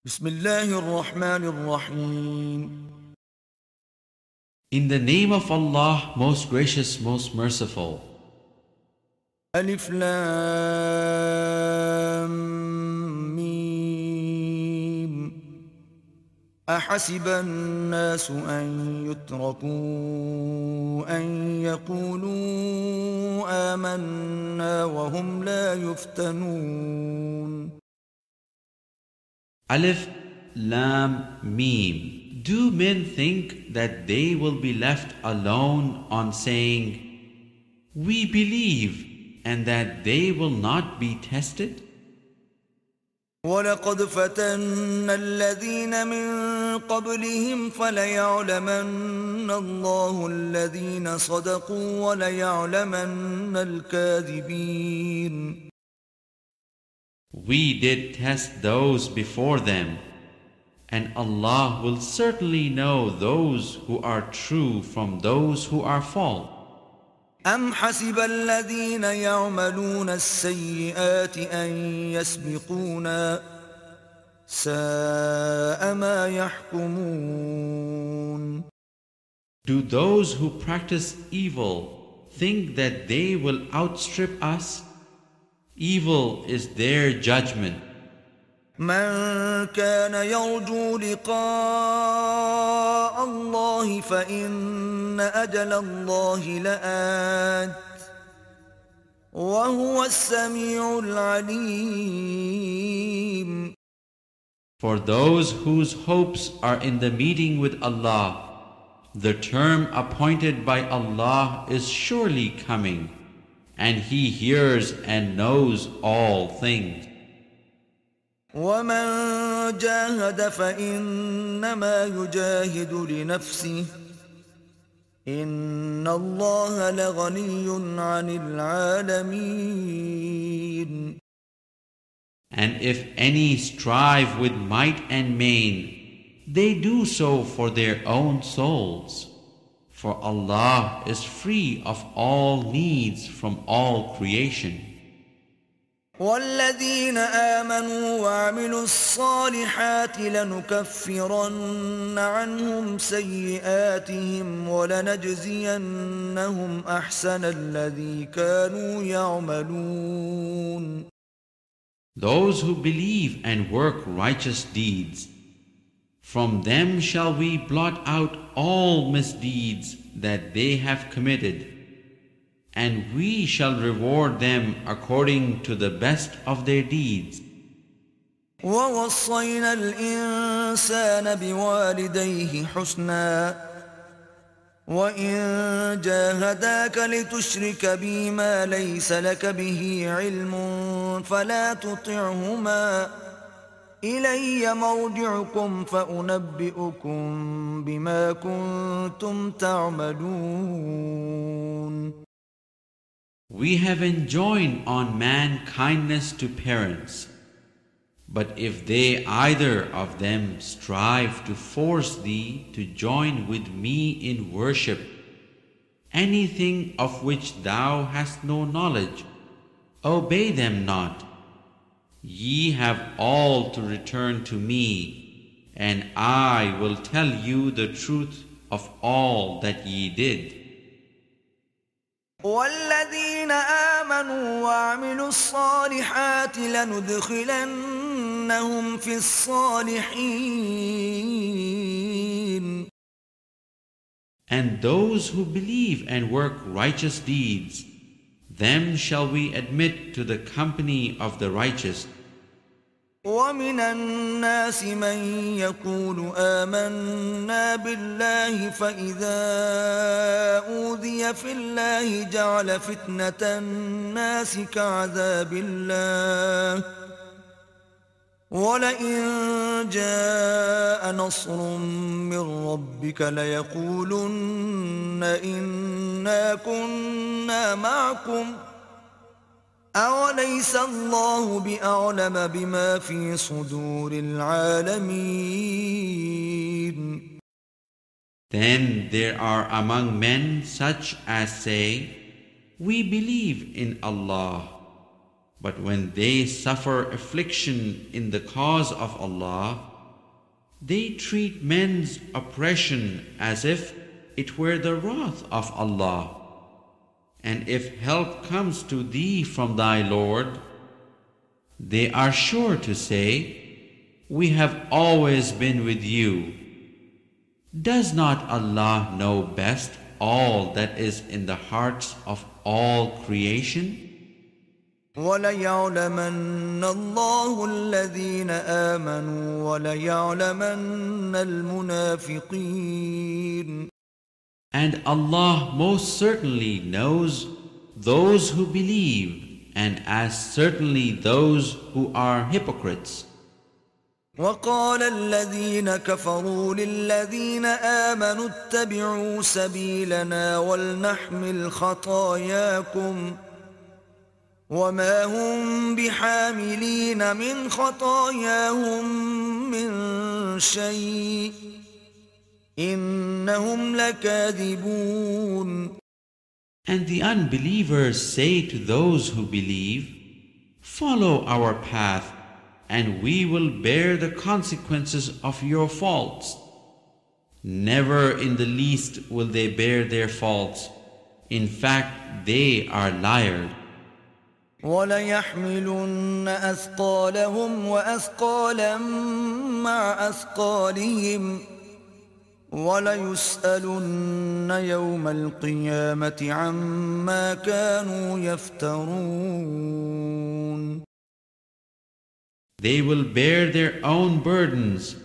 بسم الله الرحمن الرحيم. In the name of Allah, most gracious, most merciful. ألف لام ميم. أحسب الناس أن يتركوا أن يقولوا آمنا وهم لا يفتنون. Alif, Lam, Mim. Do men think that they will be left alone on saying, "We believe," and that they will not be tested? ولقد فتنا الذين من قبلهم فليعلمن الله الذين صدقوا وليعلمن الكاذبين. We did test those before them, and Allah will certainly know those who are true from those who are false. أم حسب الذين يعملون السيئات أن يسبقونا ساء ما يحكمون. Do those who practice evil think that they will outstrip us? Evil is their judgment. من كان يرجو لقاء الله فإن أجل الله لآت وهو السميع العليم. For those whose hopes are in the meeting with Allah, the term appointed by Allah is surely coming, and He hears and knows all things. ومن جاهد فإنما يجاهد لنفسه إن الله لغني عن العالمين. And if any strive with might and main, they do so for their own souls. For Allah is free of all needs from all creation. والذين آمنوا وعملوا الصالحات لنكفرن عنهم سيئاتهم ولنجزينهم أحسن الذي كانوا يعملون. Those who believe and work righteous deeds, from them shall we blot out all misdeeds that they have committed, and we shall reward them according to the best of their deeds. ووصينا الإنسان بوالديه حسنا وإن جاهداك لتشرك بي ما ليس لك به علم فلا تطعهما إلي مرجعكم فأنبئكم بما كنتم تعملون. We have enjoined on man kindness to parents, but if they either of them strive to force thee to join with me in worship, anything of which thou hast no knowledge, obey them not. Ye have all to return to me, and I will tell you the truth of all that ye did. والذين آمنوا وعملوا الصالحات لندخلنهم في الصالحين. And those who believe and work righteous deeds, them shall we admit to the company of the righteous. ومن الناس من يقول آمنا بالله فإذا أوذي في الله جعل فتنة الناس كعذاب الله ولئن جاء نصر من ربك ليقولن إنا كنا معكم أوليس الله بأعلم بما في صدور العالمين. Then there are among men such as say, "We believe in Allah," But when they suffer affliction in the cause of Allah, They treat men's oppression as if it were the wrath of Allah. And if help comes to thee from thy Lord, they are sure to say, we have always been with you. Does not Allah know best all that is in the hearts of all creation? وَلَيَعْلَمَنَّ اللَّهُ الَّذِينَ آمَنُوا وَلَيَعْلَمَنَّ الْمُنَافِقِينَ. And Allah most certainly knows those who believe, and as certainly those who are hypocrites. وَقَالَ الَّذِينَ كَفَرُوا لِلَّذِينَ آمَنُوا اتَّبِعُوا سَبِيلَنَا وَلْنَحْمِلْ خَطَايَاكُمْ وَمَا هُمْ بِحَامِلِينَ مِنْ خَطَايَاهُمْ مِنْ شَيْءٍ إِنَّهُمْ لَكَاذِبُونَ. And the unbelievers say to those who believe, follow our path, and we will bear the consequences of your faults. Never in the least will they bear their faults. In fact, they are liars. وَلَيَحْمِلُنَّ أَثْقَالَهُمْ وَأَثْقَالًا مَعَ أَثْقَالِهِمْ وَلَيُسْأَلُنَّ يَوْمَ الْقِيَامَةِ عَمَّا كَانُوا يَفْتَرُونَ. They will bear their own burdens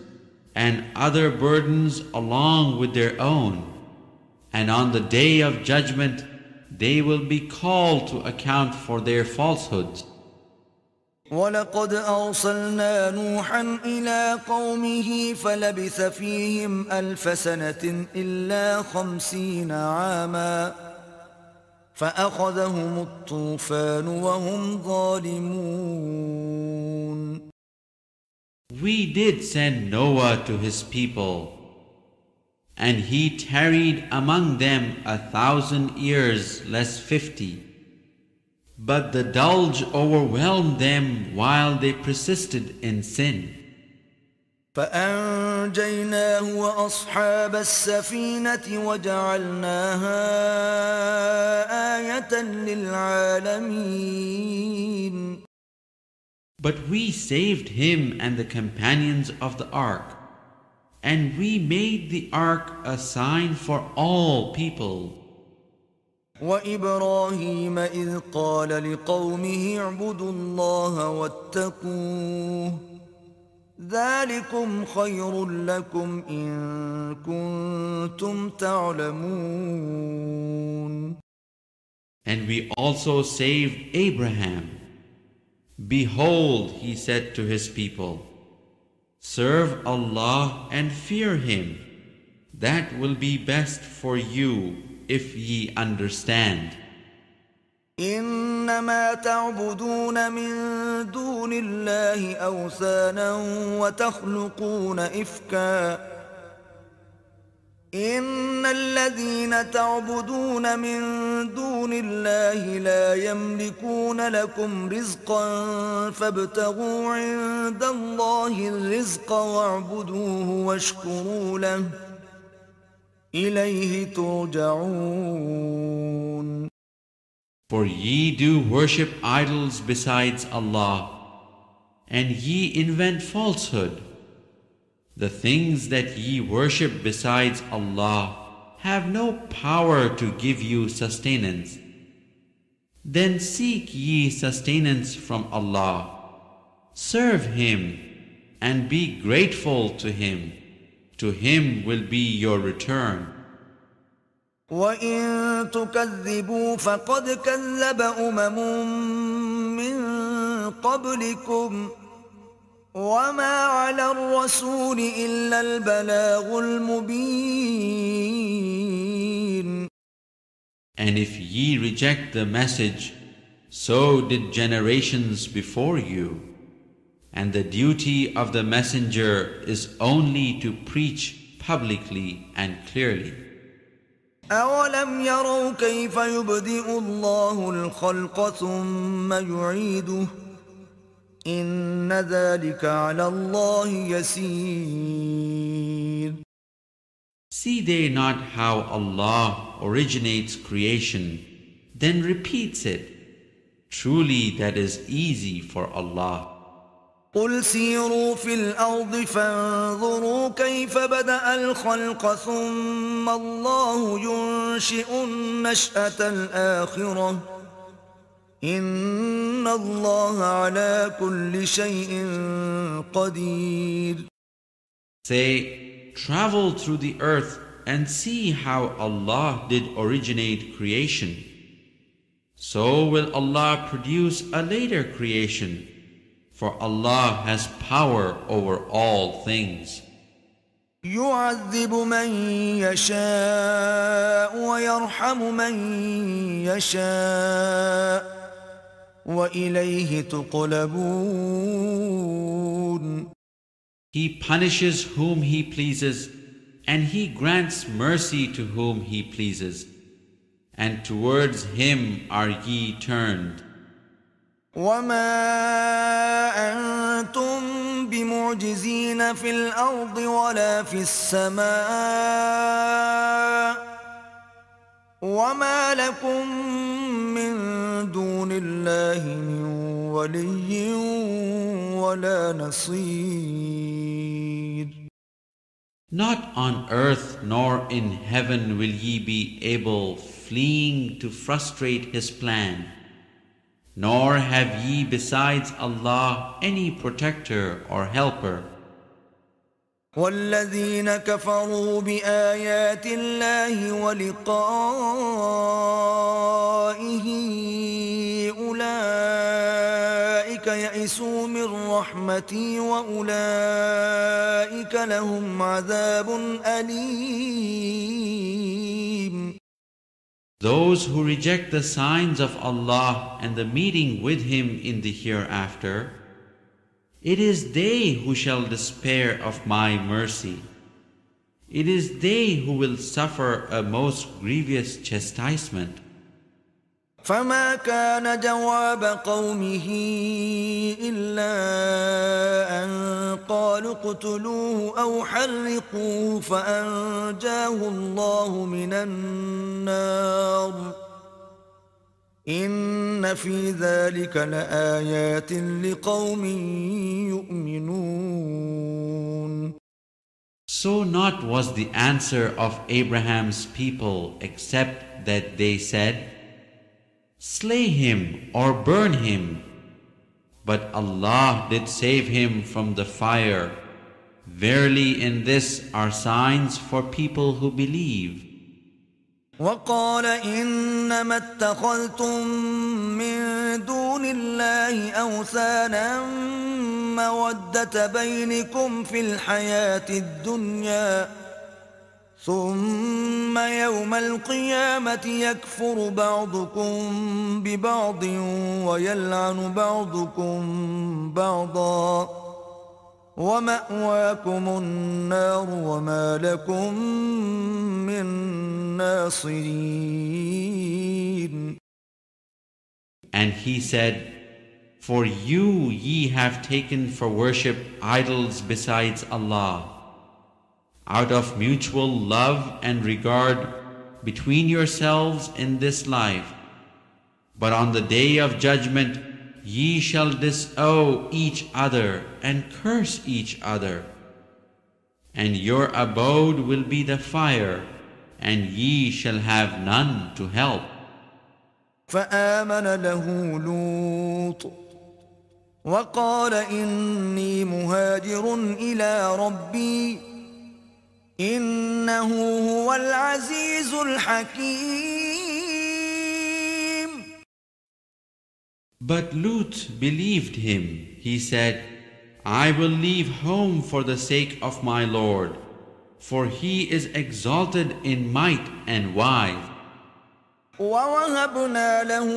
and other burdens along with their own, and on the day of judgment they will be called to account for their falsehoods. وَلَقَدْ أَرْسَلْنَا نُوحًا إِلَىٰ قَوْمِهِ فَلَبِثَ فِيهِمْ أَلْفَ سَنَةٍ إِلَّا 50 عَامًا فَأَخَذَهُمُ الطُّوفَانُ وَهُمْ ظَالِمُونَ. We did send Noah to his people, and he tarried among them 1,000 years less 50. But the deluge overwhelmed them while they persisted in sin. فَأَنْجَيْنَاهُ وَأَصْحَابَ السَّفِينَةِ وَجَعَلْنَاهَا آيَةً لِلْعَالَمِينَ. But we saved him and the companions of the ark, and we made the ark a sign for all people. وَإِبْرَاهِيمَ إِذْ قَالَ لِقَوْمِهِ اعْبُدُوا اللَّهَ وَاتَّقُوهُ ذَلِكُمْ خَيْرٌ لَكُمْ إِن كُنتُمْ تَعْلَمُونَ. And we also saved Abraham. Behold, he said to his people, serve Allah and fear Him. That will be best for you if ye understand. إنما تعبدون من دون الله أوثانا وتخلقون إفكا إن الذين تعبدون من دون الله لا يملكون لكم رزقا فابتغوا عند الله الرزق واعبدوه واشكروا له إليه ترجعون. For ye do worship idols besides Allah, and ye invent falsehood. The things that ye worship besides Allah have no power to give you sustenance. Then seek ye sustenance from Allah. Serve Him and be grateful to Him. To Him will be your return. وَإِن تُكَذِّبُوا فَقَدْ كَذَّبَ مِن قَبْلِكُمْ وَمَا عَلَى الرَّسُولِ إِلَّا الْبَلَاغُ الْمُبِينُ. And if ye reject the message, so did generations before you. And the duty of the messenger is only to preach publicly and clearly. أَوَلَمْ يَرَوْا كَيْفَ يُبْدِئُ اللَّهُ الْخَلْقَ ثُمَّ يُعِيدُهُ إن ذلك على الله يسير. See they not how Allah originates creation, then repeats it? Truly that is easy for Allah. قل سيروا في الأرض فانظروا كيف بدأ الخلق ثم الله ينشئ النشأة الآخرة إن الله على كل شيء قدير. Say, travel through the earth and see how Allah did originate creation. So will Allah produce a later creation, for Allah has power over all things. يعذب من يشاء ويرحم من يشاء وإليه تقلبون. He punishes whom He pleases, and He grants mercy to whom He pleases, and towards Him are ye turned. وما أنتم بمعجزين في الأرض ولا في السماء وما لكم من دون الله من ولي ولا نصير. Not on earth nor in heaven will ye be able fleeing to frustrate His plan, nor have ye besides Allah any protector or helper. والذين كفروا بآيات الله ولقائه أولئك يئسوا من رحمتي وأولئك لهم عذاب أليم. Those who reject the signs of Allah and the meeting with Him in the hereafter, it is they who shall despair of my mercy. It is they who will suffer a most grievous chastisement. فما كان جواب قومه إلا أن قالوا اقتلوه أو حرقوه فأنجاه الله من النار إن في ذلك لآيات لقوم يؤمنون. So not was the answer of Abraham's people except that they said, slay him or burn him. But Allah did save him from the fire. Verily in this are signs for people who believe. وقال إنما اتخذتم من دون الله أوثانا مودة بينكم في الحياة الدنيا ثم يوم القيامة يكفر بعضكم ببعض ويلعن بعضكم بعضا ومأواكم النار وما لكم من ناصرين. And he said, for you ye have taken for worship idols besides Allah, out of mutual love and regard between yourselves in this life. But on the day of judgment ye shall disown each other and curse each other. And your abode will be the fire, and ye shall have none to help. فآمن له لوط وقال إني مهاجر إلى ربي إنه هو العزيز الحكيم. But Lut believed him. He said, I will leave home for the sake of my Lord, for he is exalted in might and wise. ووهبنا له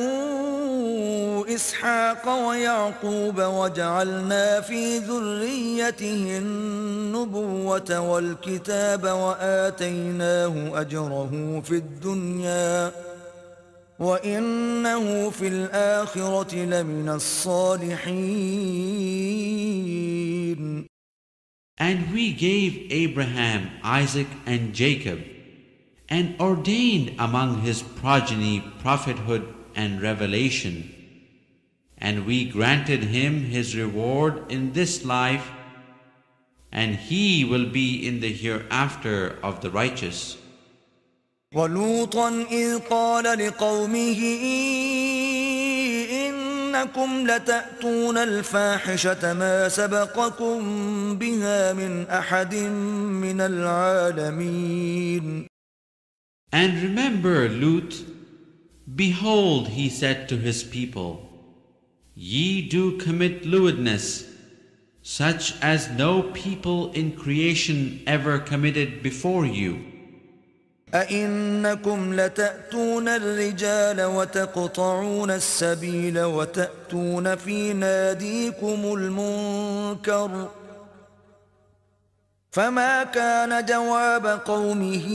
إسحاق ويعقوب وجعلنا في ذريته النبوة والكتاب وآتيناه أجره في الدنيا وإنه في الآخرة لمن الصالحين. And we gave Abraham, Isaac, and Jacob, and ordained among his progeny prophethood and revelation. And we granted him his reward in this life, and he will be in the hereafter of the righteous. وَلُوطًا إِذْ قَالَ لِقَوْمِهِ إِنَّكُمْ لَتَأْتُونَ الْفَاحِشَةَ مَا سَبَقَكُمْ بِهَا مِنْ أَحَدٍ مِنَ الْعَالَمِينَ. And remember Lut, behold, he said to his people, Ye do commit lewdness, such as no people in creation ever committed before you. أَإِنَّكُمْ لَتَأْتُونَ الرِّجَالَ وَتَقْطَعُونَ السَّبِيلَ وَتَأْتُونَ فِي نَادِيكُمُ الْمُنكَرَ. فما كان جواب قومه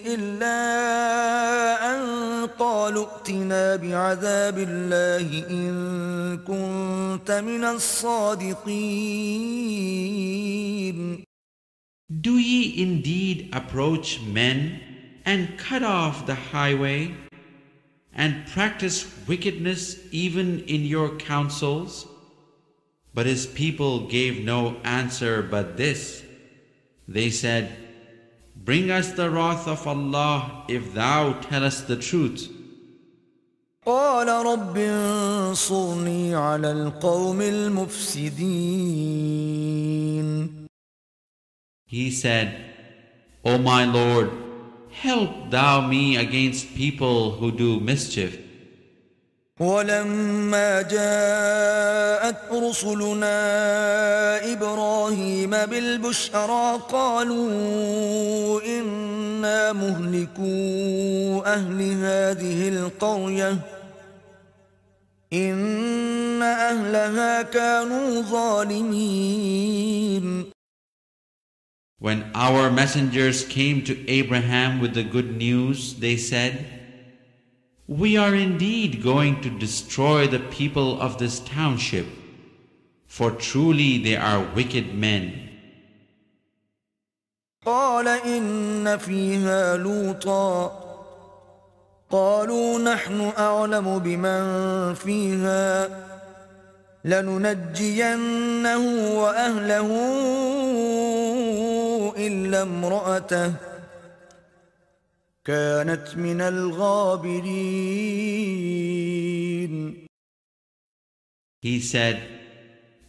إلا أن قالوا ائتنا بعذاب الله إن كنت من الصادقين. Do ye indeed approach men and cut off the highway and practice wickedness even in your counsels? But his people gave no answer but this. They said, Bring us the wrath of Allah if thou tell us the truth. قال رب انصرني على القوم المفسدين. He said, O my Lord, help thou me against people who do mischief. ولما جاءت رسلنا إبراهيم بالبشرى قالوا إنا مهلكو أهل هذه القرية إن أهلها كانوا ظالمين. When our messengers came to Abraham with the good news, they said, We are indeed going to destroy the people of this township, for truly they are wicked men. قال إن فيها لوطا قالوا نحن أعلم بمن فيها لننجينه وأهله إلا امرأته كانت من الغابرين. He said,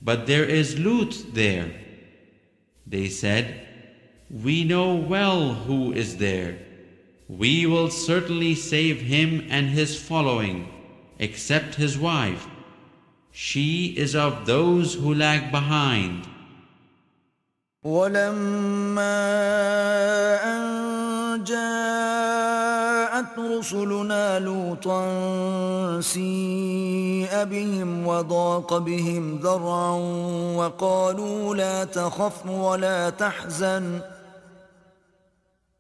But there is Lut there. They said, We know well who is there. We will certainly save him and his following, except his wife. She is of those who lag behind. ولما أن جاءت رسلنا لوطا سيء بهم وضاق بهم ذرعا وقالوا لا تخف ولا تحزن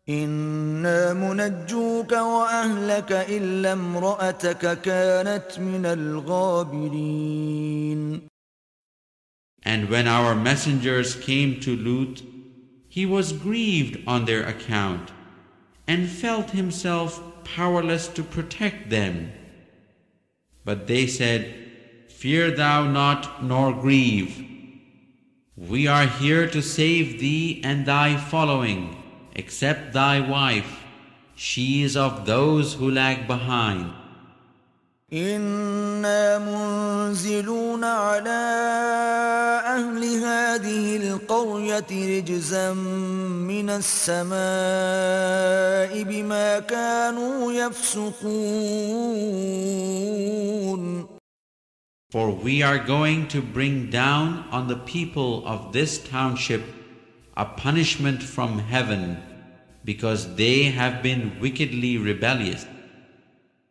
إنا منجوك وأهلك إلا امرأتك كانت من الغابرين. And when our messengers came to Lut, he was grieved on their account and felt himself powerless to protect them. But they said, Fear thou not nor grieve. We are here to save thee and thy following, except thy wife. She is of those who lag behind. إنا منزلون على أهل هذه القرية رجزا من السماء بما كانوا يفسقون. For we are going to bring down on the people of this township a punishment from heaven because they have been wickedly rebellious.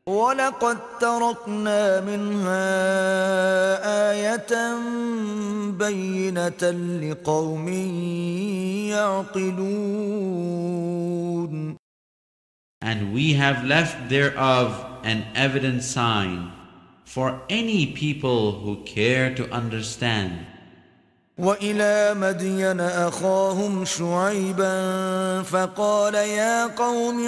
ولقد تركنا منها آية بينة لقوم يعقلون. And we have left thereof an evident sign for any people who care to understand. وإلى مدين أخاهم شعيبا فقال يا قوم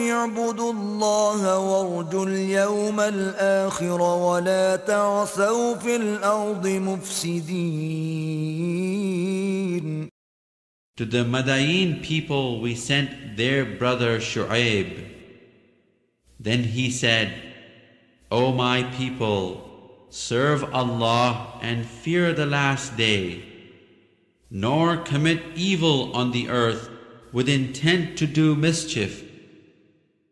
اعبدوا الله وارجوا اليوم الآخر ولا تعثوا في الأرض مفسدين. To the Madain people we sent their brother Shu'aib. Then he said, O my people, serve Allah and fear the last day, nor commit evil on the earth with intent to do mischief.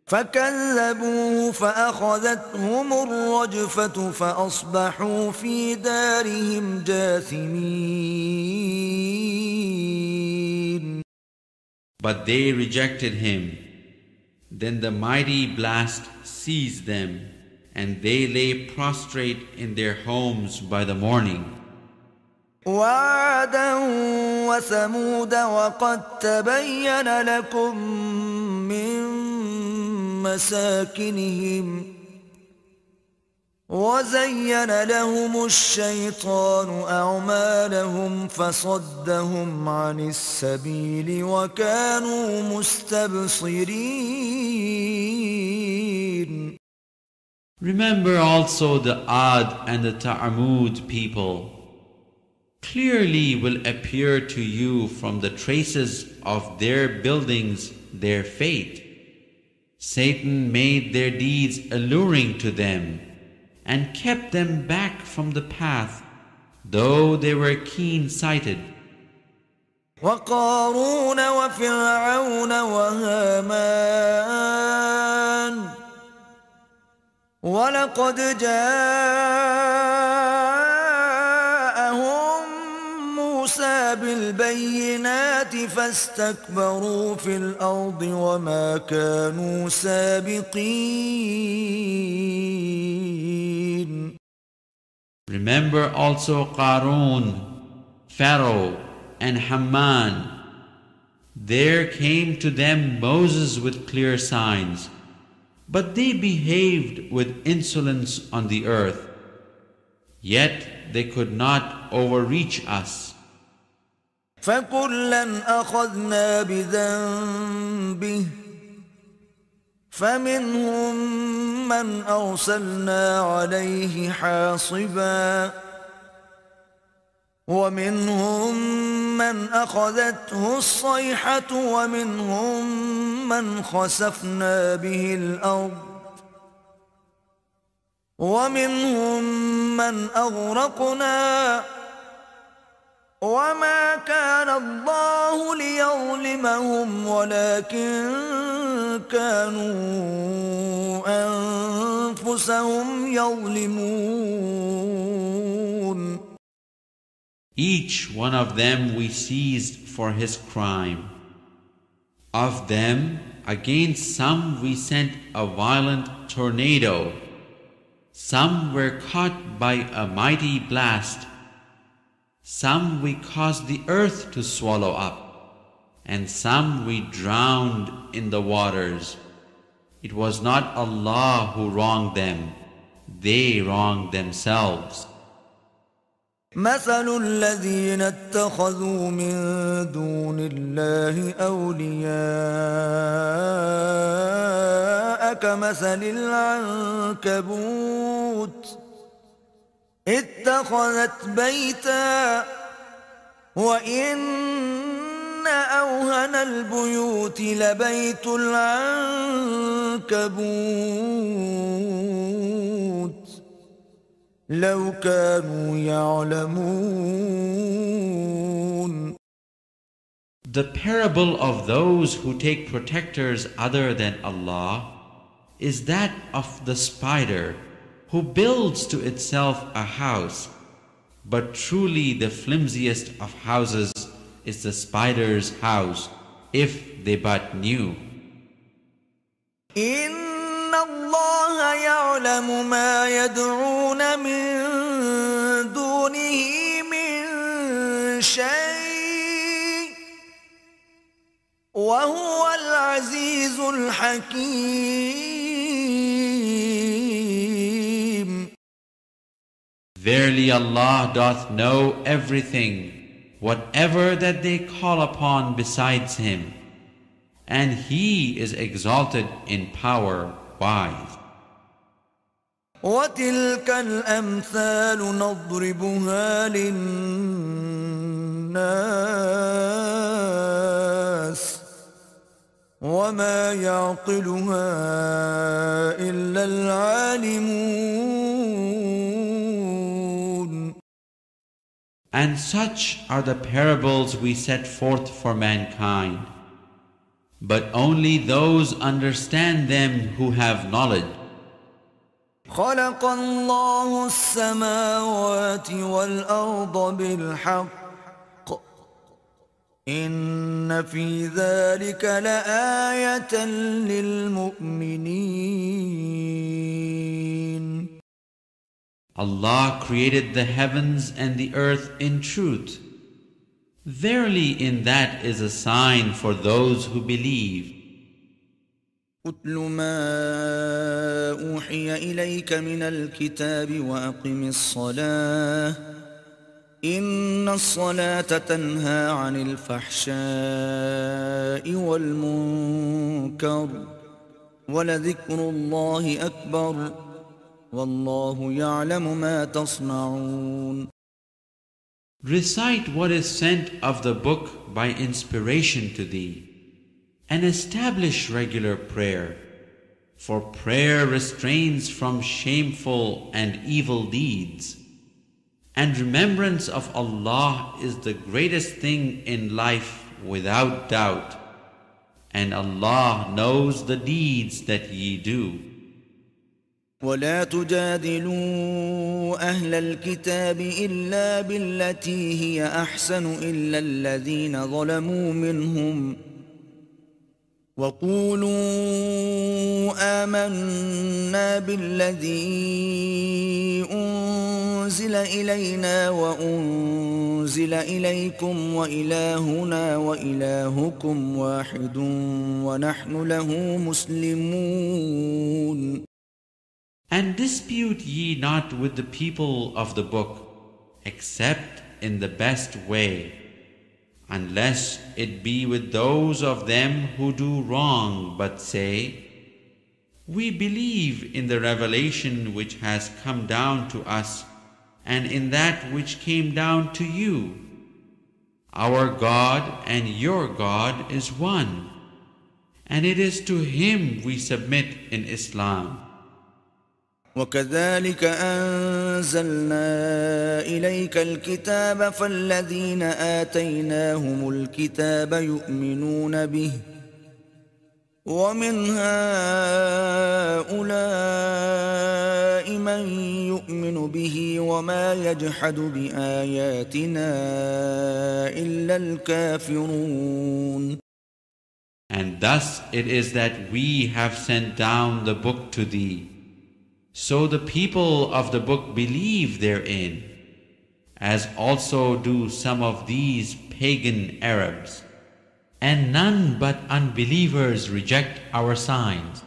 فكذبوه فأخذتهم الرجفة فأصبحوا في دارهم جاثمين. But they rejected him. Then the mighty blast seized them, and they lay prostrate in their homes by the morning. وعادا وثمود وقد تبين لكم من مساكنهم وزين لهم الشيطان أعمالهم فصدهم عن السبيل وكانوا مستبصرين. Remember also the Ad and the Ta'amud people. Clearly will appear to you from the traces of their buildings their fate. Satan made their deeds alluring to them and kept them back from the path, though they were keen-sighted. وقارون وفرعون وهامان ولقد جاءهم موسى بالبينات فاستكبروا في الأرض وما كانوا سابقين. Remember also Qarun, Pharaoh, and Haman. There came to them Moses with clear signs, but they behaved with insolence on the earth, yet they could not overreach us. فكلا أخذنا بذنبه فمنهم من أرسلنا عليه حاصبا ومنهم من أخذته الصيحة ومنهم من خسفنا به الأرض ومنهم من أغرقنا وما كان الله ليظلمهم ولكن كانوا أنفسهم يظلمون. Each one of them we seized for his crime. Of them, against some we sent a violent tornado. Some were caught by a mighty blast. Some we caused the earth to swallow up, and some we drowned in the waters. It was not Allah who wronged them, they wronged themselves. مثل الذين اتخذوا من دون الله أولياء كمثل العنكبوت اتخذت بيتا وإن أوهن البيوت لبيت العنكبوت لو كانوا يعلمون. The parable of those who take protectors other than Allah is that of the spider who builds to itself a house, but truly the flimsiest of houses is the spider's house, if they but knew. إن الله يعلم ما يدعون من دونه من شيء وهو العزيز الحكيم. Verily Allah doth know everything, whatever that they call upon besides Him, and He is exalted in power, wise. وتلك الأمثال نضربها للناس وما يعقلها إلا العالمون. And such are the parables we set forth for mankind, but only those understand them who have knowledge. خلق الله السماوات والأرض بالحق إن في ذلك لآية للمؤمنين. Allah created the heavens and the earth in truth. Verily in that is a sign for those who believe. أتل ما أوحي إليك من الكتاب وأقم الصلاة إن الصلاة تنهى عن الفحشاء والمنكر ولذكر الله أكبر والله يعلم ما تصنعون. Recite what is sent of the book by inspiration to thee, and establish regular prayer, for prayer restrains from shameful and evil deeds, and remembrance of Allah is the greatest thing in life without doubt, and Allah knows the deeds that ye do. ولا تجادلوا أهل الكتاب إلا بالتي هي أحسن إلا الذين ظلموا منهم وقولوا آمنا بالذي أنزل إلينا وأنزل إليكم وإلهنا وإلهكم واحد ونحن له مسلمون. And dispute ye not with the people of the book, except in the best way, unless it be with those of them who do wrong, but say, we believe in the revelation which has come down to us, and in that which came down to you. Our God and your God is one, and it is to Him we submit in Islam. وكذلك أنزلنا إليك الكتاب فالذين آتيناهم الكتاب يؤمنون به ومن هؤلاء من يؤمن به وما يجحد بآياتنا إلا الكافرون. And thus it is that we have sent down the book to thee. So the people of the book believe therein, as also do some of these pagan Arabs, and none but unbelievers reject our signs.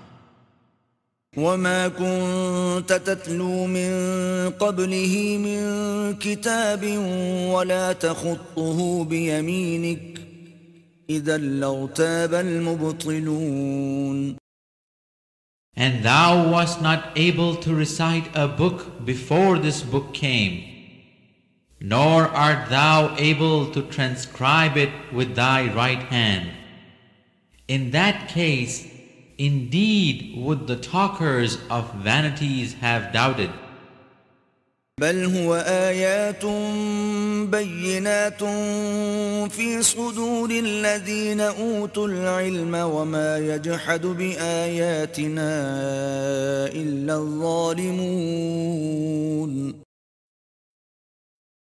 وما كنت تتلو من قبله من كتاب ولا تخطه بيمينك إذا لارتاب المبطلون. And thou wast not able to recite a book before this book came, nor art thou able to transcribe it with thy right hand. In that case, indeed would the talkers of vanities have doubted. بل هو آيات بينات في صدور الذين أوتوا العلم وما يجحد بآياتنا إلا الظالمون.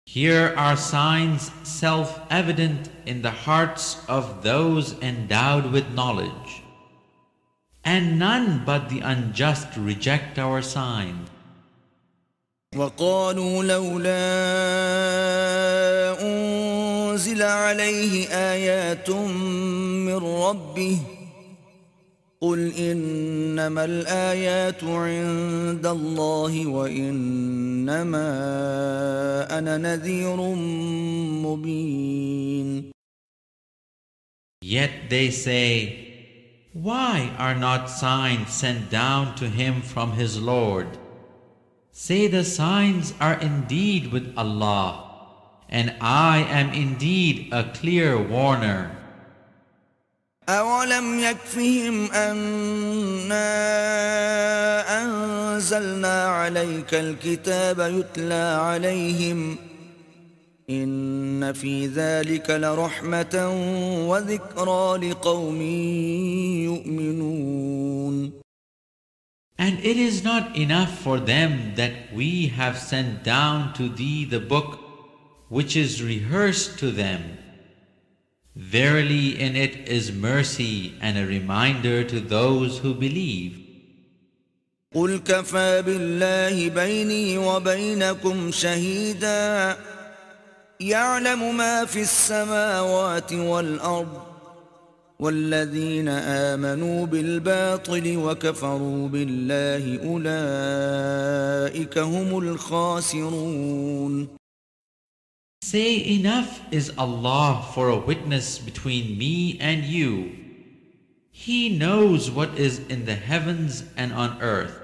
Here are signs self-evident in the hearts of those endowed with knowledge, and none but the unjust reject our signs. وقالوا لولا أنزل عليه آيات من ربه قل إنما الآيات عند الله وإنما أنا نذير مبين. Yet they say, why are not signs sent down to him from his Lord? Say the signs are indeed with Allah, and I am indeed a clear warner. أَوَلَمْ يَكْفِهِمْ أَنَّا أَنزَلْنَا عَلَيْكَ الْكِتَابَ يُتْلَى عَلَيْهِمْ إِنَّ فِي ذَلِكَ لَرَحْمَةً وَذِكْرَى لِقَوْمٍ يُؤْمِنُونَ. And it is not enough for them that we have sent down to thee the book which is rehearsed to them. Verily in it is mercy and a reminder to those who believe. قُلْ كَفَى بِاللَّهِ بَيْنِي وَبَيْنَكُمْ شَهِيدًا يَعْلَمُ مَا فِي السَّمَاوَاتِ وَالْأَرْضِ وَالَّذِينَ آمَنُوا بِالْبَاطِلِ وَكَفَرُوا بِاللَّهِ أُولَئِكَ هُمُ الْخَاسِرُونَ. Say, enough is Allah for a witness between me and you. He knows what is in the heavens and on earth.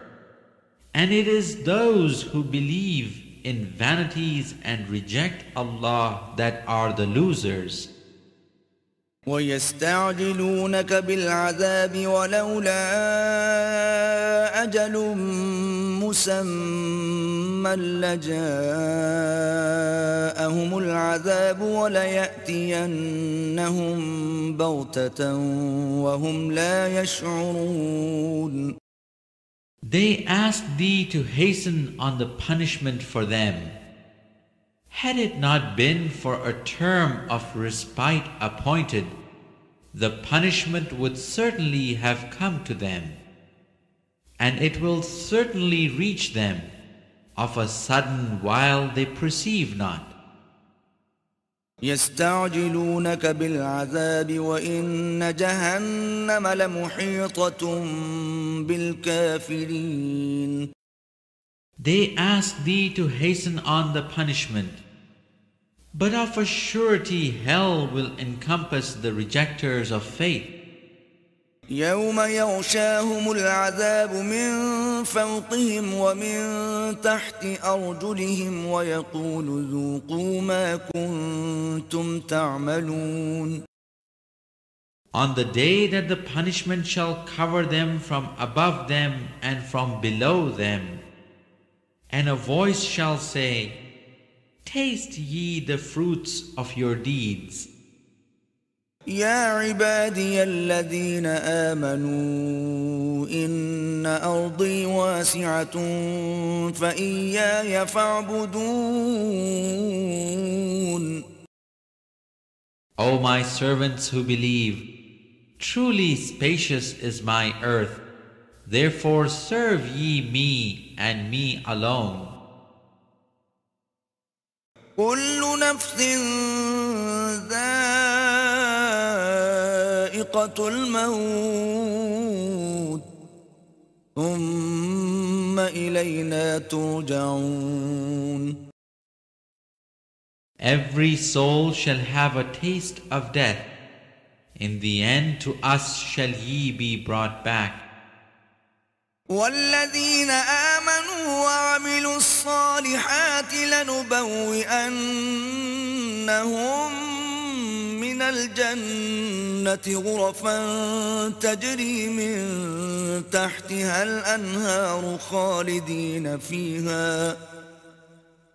And it is those who believe in vanities and reject Allah that are the losers. وَيَسْتَعْجِلُونَكَ بِالْعَذَابِ وَلَوْلَا أَجَلٌ مُّسَمًّى لَّجَاءَهُمُ الْعَذَابُ وَلَيَأْتِيَنَّهُم بَغْتَةً وَهُمْ لَا يَشْعُرُونَ. They asked thee to hasten on the punishment for them. Had it not been for a term of respite appointed, the punishment would certainly have come to them, and it will certainly reach them of a sudden while they perceive not. يستعجلونك بالعذاب وإن جهنم لمحيطة بالكافرين. They ask thee to hasten on the punishment, but of a surety hell will encompass the rejectors of faith. يوم يغشاهم العذاب من فوقهم ومن تحت أرجلهم ويقول ذوقوا ما كنتم تعملون. On the day that the punishment shall cover them from above them and from below them, and a voice shall say, taste ye the fruits of your deeds. يا عبادي الذين آمنوا إن أرضي واسعة فإياي فاعبدون. O my servants who believe, truly spacious is my earth, therefore serve ye me and me alone. كل نفس ذائقة الموت ثم إلينا ترجعون. Every soul shall have a taste of death. In the end to us shall ye be brought back. والذين آمنوا وعملوا الصالحات لنبوئنهم من الجنة غرفا تجري من تحتها الأنهار خالدين فيها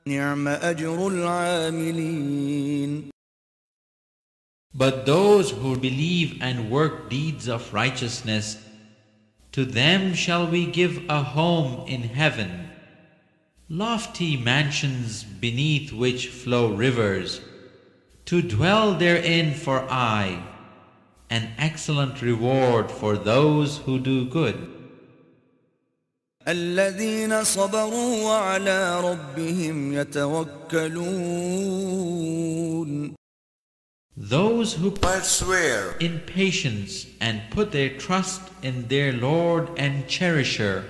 نعم أجر العاملين. But those who believe and work deeds of righteousness, to them shall we give a home in heaven, lofty mansions beneath which flow rivers, to dwell therein for aye, an excellent reward for those who do good. الذين صبروا وعلى ربهم يتوكلون. Those who swear in patience and put their trust in their Lord and Cherisher.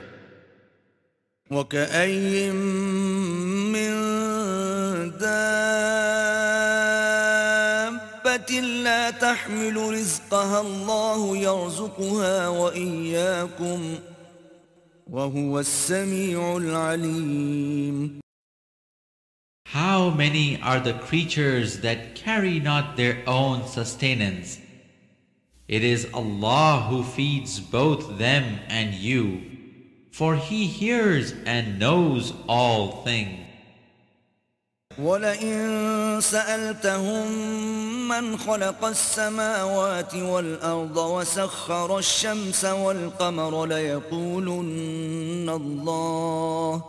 وكأي من دابة لا تحمل رزقها الله يرزقها وإياكم وهو السميع العليم. How many are the creatures that carry not their own sustenance? It is Allah who feeds both them and you, for He hears and knows all things. ولئن سألتهم من خلق السماوات والأرض وسخر الشمس والقمر ليقولن الله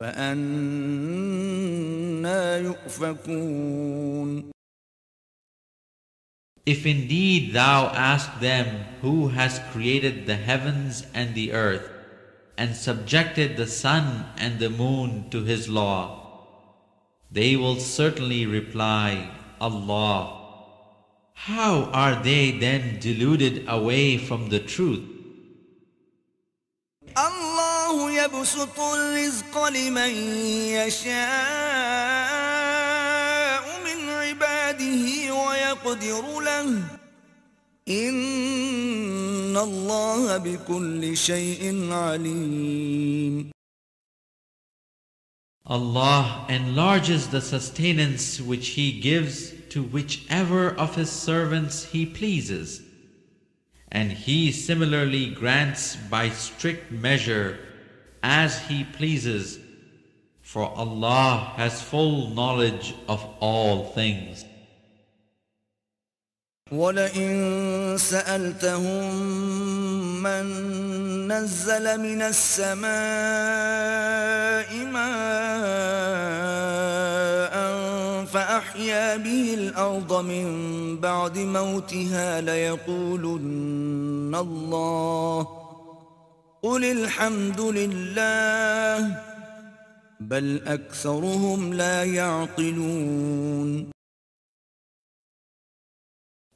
فأنى يؤفكون. If indeed thou ask them who has created the heavens and the earth and subjected the sun and the moon to His law, they will certainly reply, Allah. How are they then deluded away from the truth? الله يبسط الرزق لمن يشاء من عباده ويقدر له إن الله بكل شيء عليم. Allah enlarges the sustenance which He gives to whichever of His servants He pleases, and He similarly grants by strict measure as He pleases, for Allah has full knowledge of all things. ولئن سألتهم من نزل من السماء ماء فأحيا به الأرض من بعد موتها ليقولن الله قل الحمد لله بل أكثرهم لا يعقلون.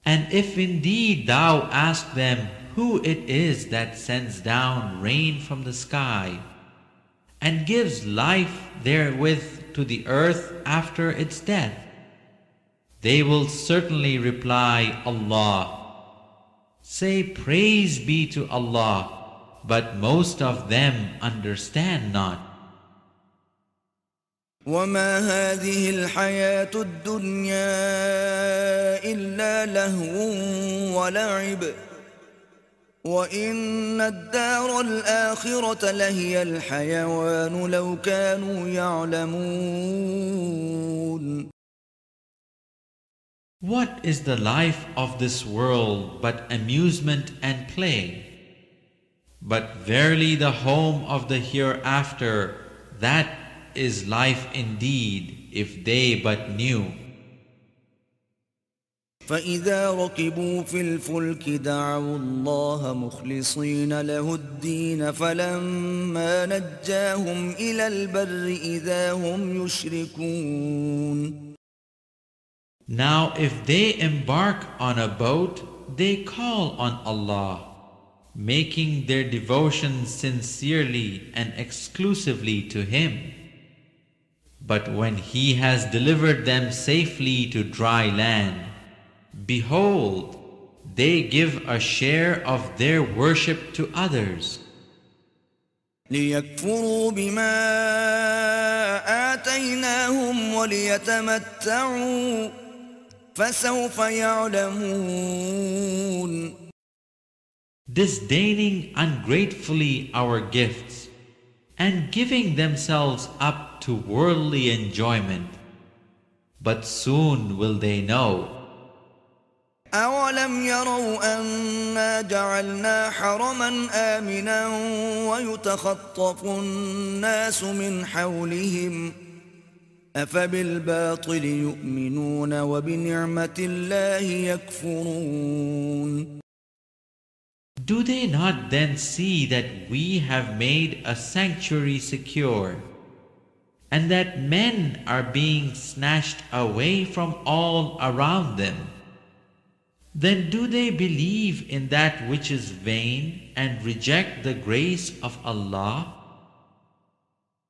And if indeed thou ask them who it is that sends down rain from the sky and gives life therewith to the earth after its death, they will certainly reply, Allah. Say, praise be to Allah, but most of them understand not. وما هذه الحياة الدنيا إلا لهو ولعب وإن الدار الآخرة لهي الحيوان لو كانوا يعلمون. What is the life of this world but amusement and play? But verily the home of the hereafter, that is life indeed, if they but knew. فإذا ركبوا في الفلك دعوا الله مخلصين له الدين فلما نجاهم إلى البر إذا هم يشركون. Now if they embark on a boat, they call on Allah, making their devotion sincerely and exclusively to Him. But when He has delivered them safely to dry land, behold, they give a share of their worship to others. ليكفروا بما آتيناهم وليتمتعوا فسوف يعلمون. Disdaining ungratefully our gifts and giving themselves up to worldly enjoyment, but soon will they know. أولم يروا أنا جعلنا حرما آمنا ويتخطف الناس من حولهم أفبالباطل يؤمنون وبنعمة الله يكفرون. Do they not then see that we have made a sanctuary secure, and that men are being snatched away from all around them. Then do they believe in that which is vain and reject the grace of Allah?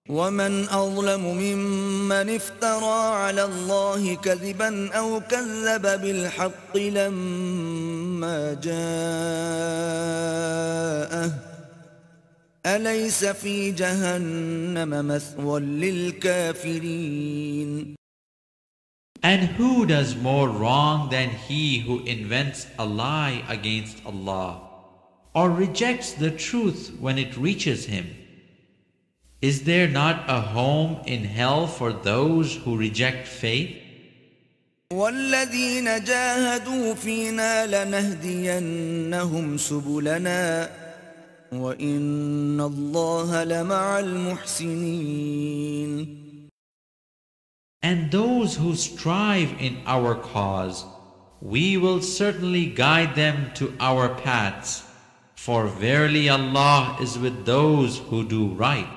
ومن أظلم ممن افترى على الله كذبا أو كذب بالحق لما جاءه أليس في جهنم مثوى للكافرين. And who does more wrong than he who invents a lie against Allah or rejects the truth when it reaches him? Is there not a home in hell for those who reject faith? والذين جاهدوا فينا لنهدينهم سبلنا وإن الله لمع المحسنين. And those who strive in our cause, we will certainly guide them to our paths, for verily Allah is with those who do right.